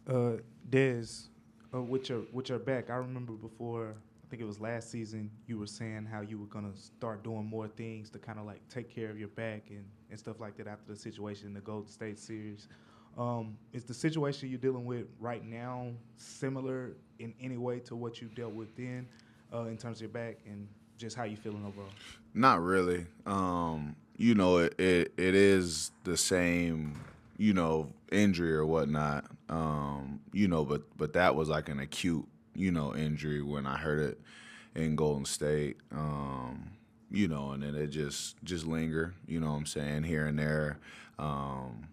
Des, with your back, I remember before. I think it was last season. You were saying how you were gonna start doing more things to kind of like take care of your back and stuff like that after the situation in the Golden State series. Is the situation you're dealing with right now similar in any way to what you dealt with then, in terms of your back and just how you feeling overall? Not really. It is the same, injury or whatnot. But that was like an acute, injury when I heard it in Golden State. And then it just linger, what I'm saying, here and there,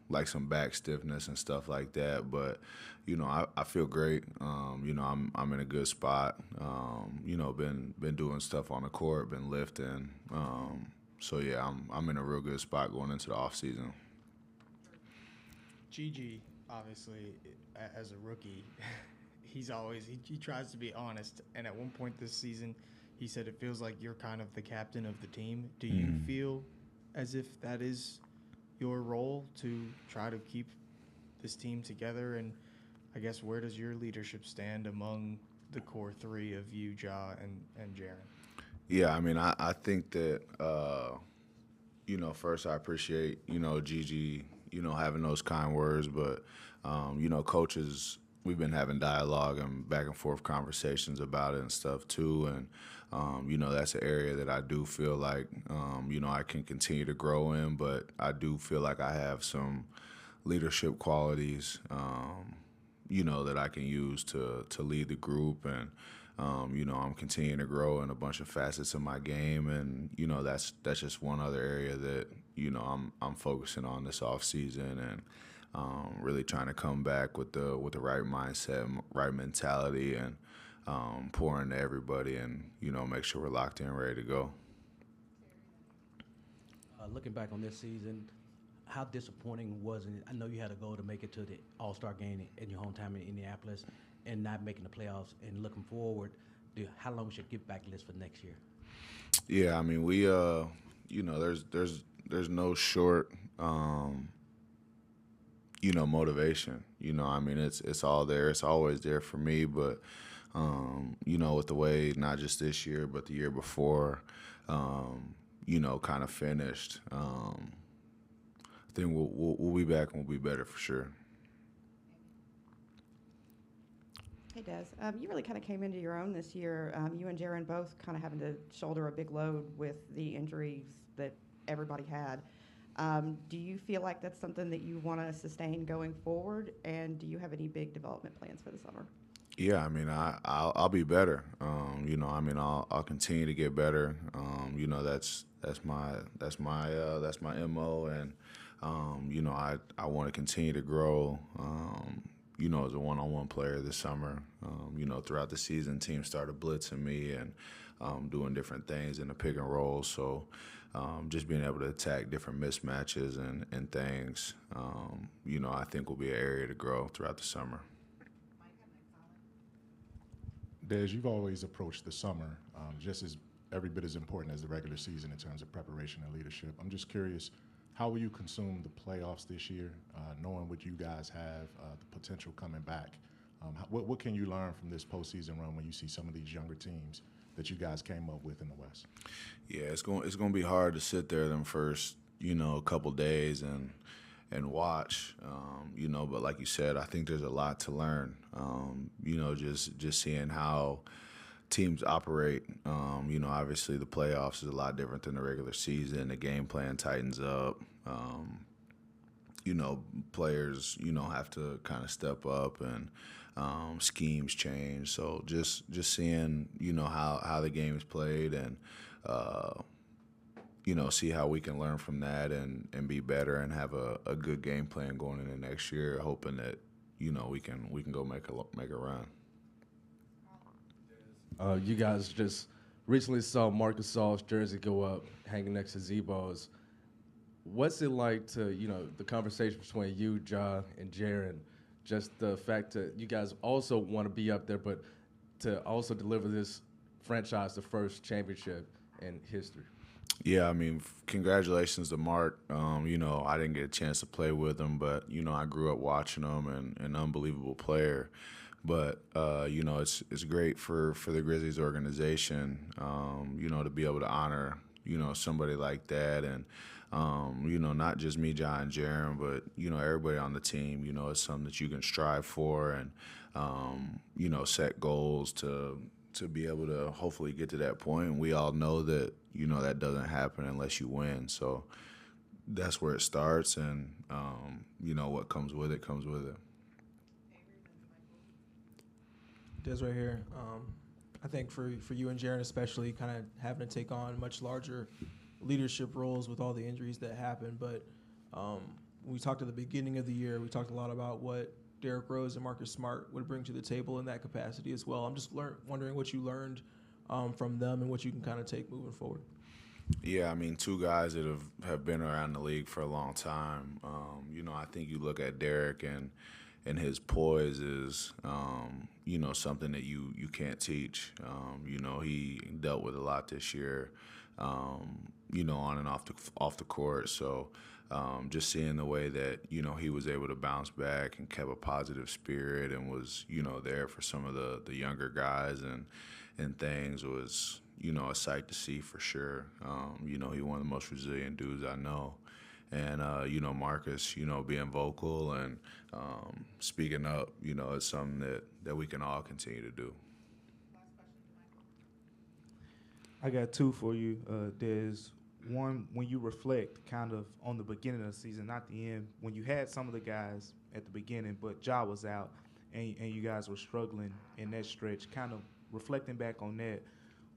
like some back stiffness and stuff like that. But I feel great. I'm in a good spot. Been doing stuff on the court, been lifting. So yeah, I'm in a real good spot going into the off season. Gigi, obviously, as a rookie, he tries to be honest. And at one point this season, he said it feels like you're kind of the captain of the team. Do you feel as if that is your role to try to keep this team together? And I guess where does your leadership stand among the core three of you, Ja, and Jaron? Yeah, I mean, I think that first I appreciate Gigi having those kind words, but coaches, we've been having dialogue and back and forth conversations about it and stuff too, and that's an area that I do feel like I can continue to grow in, but I do feel like I have some leadership qualities that I can use to lead the group, and I'm continuing to grow in a bunch of facets of my game, and that's just one other area that I'm focusing on this off season, and really trying to come back with the right mindset, right mentality, and pour into everybody, and make sure we're locked in, ready to go. Looking back on this season, how disappointing was it? I know you had a goal to make it to the All Star game in your hometown in Indianapolis, and not making the playoffs. And looking forward, how long should get back list for next year? Yeah, I mean, we there's no short motivation. I mean, it's all there. It's always there for me. But with the way not just this year but the year before, kind of finished. I think we'll be back and we'll be better for sure. Hey, Des. You really kind of came into your own this year. You and Jaron both kind of having to shoulder a big load with the injuries that everybody had. Do you feel like that's something that you want to sustain going forward? And do you have any big development plans for the summer? Yeah, I mean, I'll be better. I mean, I'll continue to get better. That's my mo, and I want to continue to grow. As a one-on-one player this summer. Throughout the season, teams started blitzing me and doing different things in the pick and roll. So just being able to attack different mismatches and things, I think will be an area to grow throughout the summer. Des, you've always approached the summer just as every bit as important as the regular season in terms of preparation and leadership. I'm just curious, how will you consume the playoffs this year, knowing what you guys have, the potential coming back? What can you learn from this postseason run when you see some of these younger teams that you guys came up with in the West? Yeah, it's going to be hard to sit there them first couple days and watch, But like you said, I think there's a lot to learn. Just seeing how teams operate. Obviously the playoffs is a lot different than the regular season. The game plan tightens up. Players, have to kind of step up, and schemes change. So just seeing, how the game is played, and see how we can learn from that, and be better and have a good game plan going into next year, hoping that we can go make a run. You guys just recently saw Marcus Gasol's jersey go up, hanging next to Zebo's. What's it like to, the conversation between you, Ja, and Jaron, just the fact that you guys also want to be up there, but to also deliver this franchise the first championship in history? Yeah, I mean, congratulations to Mark. You know, I didn't get a chance to play with him, but you know, I grew up watching him, and an unbelievable player. But you know, it's great for the Grizzlies organization, you know, to be able to honor somebody like that, and you know, not just me, John, and Jaron, but you know, everybody on the team. You know, it's something that you can strive for, and you know, set goals to be able to hopefully get to that point. And we all know that you know that doesn't happen unless you win. So that's where it starts, and you know, what comes with it comes with it. Des right here. I think for you and Jaron especially, kind of having to take on much larger leadership roles with all the injuries that happened. But when we talked at the beginning of the year, we talked a lot about what Derrick Rose and Marcus Smart would bring to the table in that capacity as well. I'm just wondering what you learned from them and what you can kind of take moving forward. Yeah, I mean, two guys that have been around the league for a long time. You know, I think you look at Derrick and his poise is, you know, something that you can't teach. You know, he dealt with a lot this year, you know, on and off the court. So just seeing the way that, you know, he was able to bounce back and kept a positive spirit and was, you know, there for some of the younger guys and things was, you know, a sight to see for sure. You know, he's one of the most resilient dudes I know. And, you know, Marcus, you know, being vocal and speaking up, you know, is something that we can all continue to do. I got two for you. There's one, when you reflect kind of on the beginning of the season, not the end, when you had some of the guys at the beginning, but Ja was out and you guys were struggling in that stretch, kind of reflecting back on that,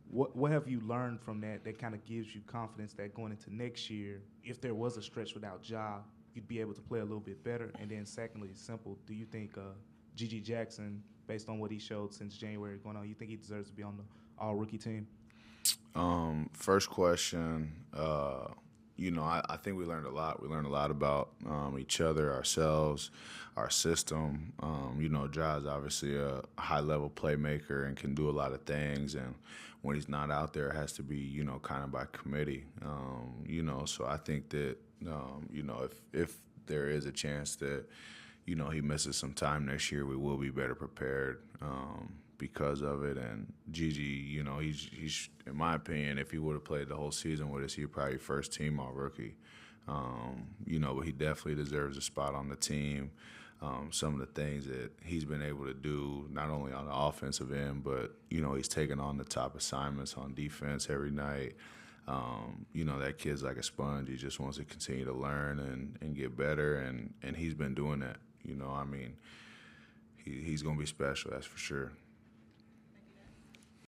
what have you learned from that kind of gives you confidence that going into next year, if there was a stretch without Ja, you'd be able to play a little bit better? And then secondly, simple, do you think G.G. Jackson, based on what he showed since January going on, you think he deserves to be on the all-rookie team? First question, you know, I think we learned a lot. We learned a lot about each other, ourselves, our system. You know, Ja is obviously a high-level playmaker and can do a lot of things. And when he's not out there, it has to be, you know, kind of by committee. You know, so I think that, you know, if there is a chance that, you know, he misses some time next year, we will be better prepared because of it. And Gigi, you know, he's in my opinion, if he would have played the whole season with us, he'd probably first team all rookie. You know, but he definitely deserves a spot on the team. Some of the things that he's been able to do, not only on the offensive end, but, you know, he's taking on the top assignments on defense every night. You know, that kid's like a sponge. He just wants to continue to learn and get better, and he's been doing that. You know, I mean, he's going to be special, that's for sure.